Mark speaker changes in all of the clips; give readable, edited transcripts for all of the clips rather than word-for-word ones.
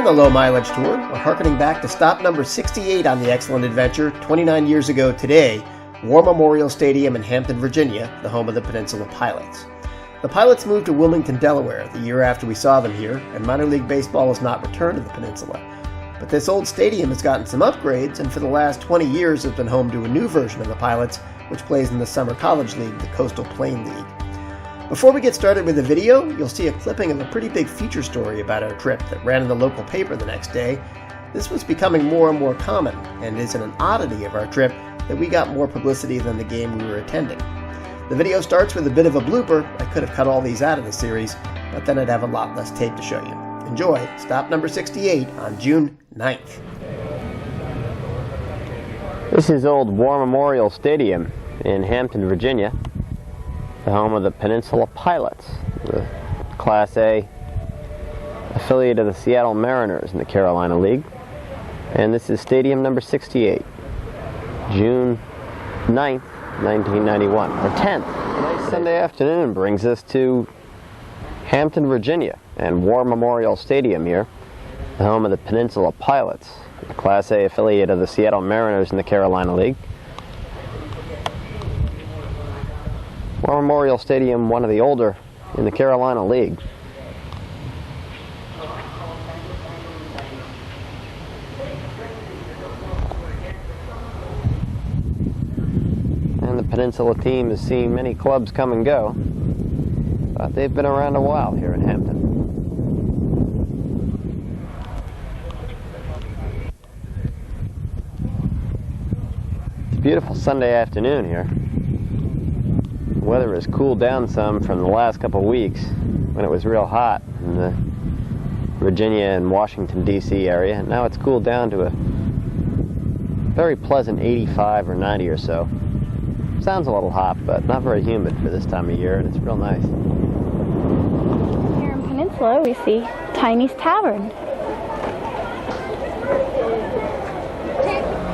Speaker 1: the Low Mileage Tour, we're harkening back to stop number 68 on the excellent adventure, 29 years ago today, War Memorial Stadium in Hampton, Virginia, the home of the Peninsula Pilots. The Pilots moved to Wilmington, Delaware, the year after we saw them here, and minor league baseball has not returned to the peninsula. But this old stadium has gotten some upgrades, and for the last 20 years has been home to a new version of the Pilots, which plays in the Summer College League, the Coastal Plain League. Before we get started with the video, you'll see a clipping of a pretty big feature story about our trip that ran in the local paper the next day. This was becoming more and more common, and is an oddity of our trip that we got more publicity than the game we were attending. The video starts with a bit of a blooper. I could have cut all these out of the series, but then I'd have a lot less tape to show you. Enjoy stop number 68 on June 9th.
Speaker 2: This is old War Memorial Stadium in Hampton, Virginia, the home of the Peninsula Pilots, the Class A affiliate of the Seattle Mariners in the Carolina League. And this is stadium number 68, June 9th, 1991, or 10th. Nice Sunday afternoon brings us to Hampton, Virginia, and War Memorial Stadium here, the home of the Peninsula Pilots, the Class A affiliate of the Seattle Mariners in the Carolina League. War Memorial Stadium, one of the older in the Carolina League. And the Peninsula team has seen many clubs come and go, but they've been around a while here in Hampton. It's a beautiful Sunday afternoon here. The weather has cooled down some from the last couple of weeks when it was real hot in the Virginia and Washington, D.C. area. And now it's cooled down to a very pleasant 85 or 90 or so. Sounds a little hot, but not very humid for this time of year, and it's real nice.
Speaker 3: Here in Peninsula, we see Tiny's Tavern.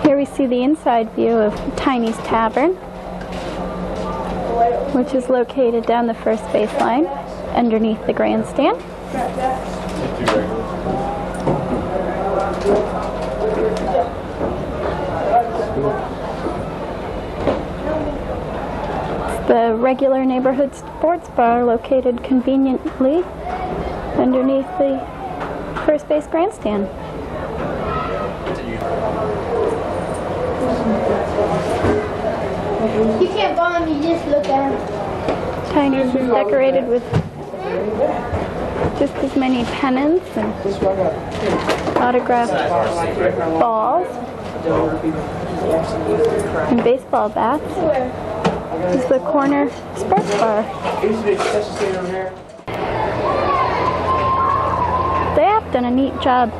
Speaker 3: Here we see the inside view of Tiny's Tavern, which is located down the first baseline underneath the grandstand. It's the regular neighborhood sports bar located conveniently underneath the first base grandstand.
Speaker 4: You can't bomb, you just look at them.
Speaker 3: Tiny's is decorated with just as many pennants and autographed balls and baseball bats. This is the corner sports bar. They have done a neat job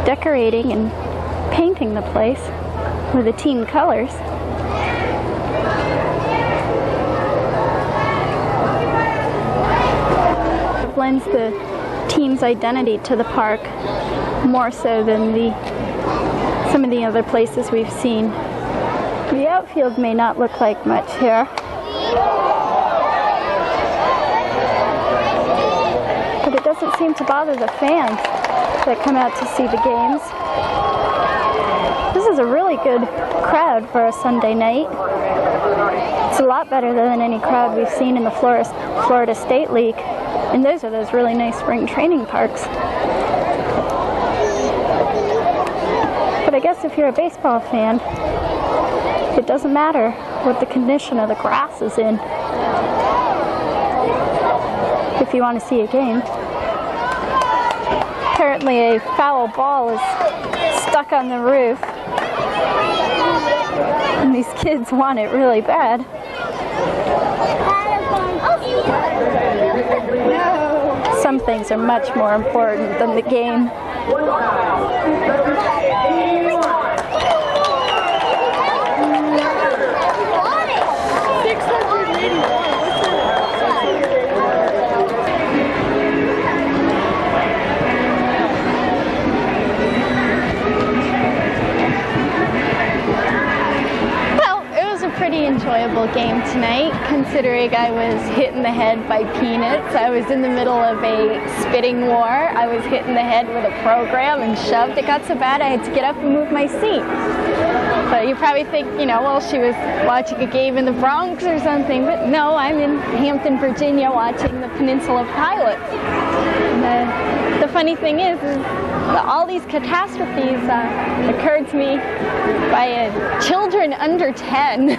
Speaker 3: decorating and painting the place with the team colors. Lends the team's identity to the park more so than some of the other places we've seen. The outfield may not look like much here, but it doesn't seem to bother the fans that come out to see the games. This is a really good crowd for a Sunday night. It's a lot better than any crowd we've seen in the Florida State League. And those are those really nice spring training parks. But I guess if you're a baseball fan, it doesn't matter what the condition of the grass is in if you want to see a game. Apparently a foul ball is stuck on the roof, and these kids want it really bad. Some things are much more important than the game. Well, it was a pretty enjoyable game tonight, considering I was hit in the head by peanuts. I was in the middle of a spitting war. I was hit in the head with a program and shoved. It got so bad I had to get up and move my seat. But you probably think, well, she was watching a game in the Bronx or something. But no, I'm in Hampton, Virginia, watching the Peninsula Pilots. And the funny thing is all these catastrophes occurred to me by children under 10.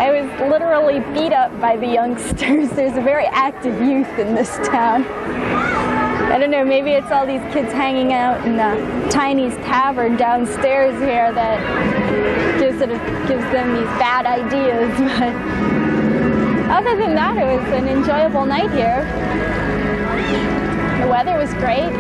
Speaker 3: I was literally beat up by the youngsters. There's a very active youth in this town. I don't know, maybe it's all these kids hanging out in Tiny's Tavern downstairs here that gives them these bad ideas. But other than that, it was an enjoyable night here. The weather was great.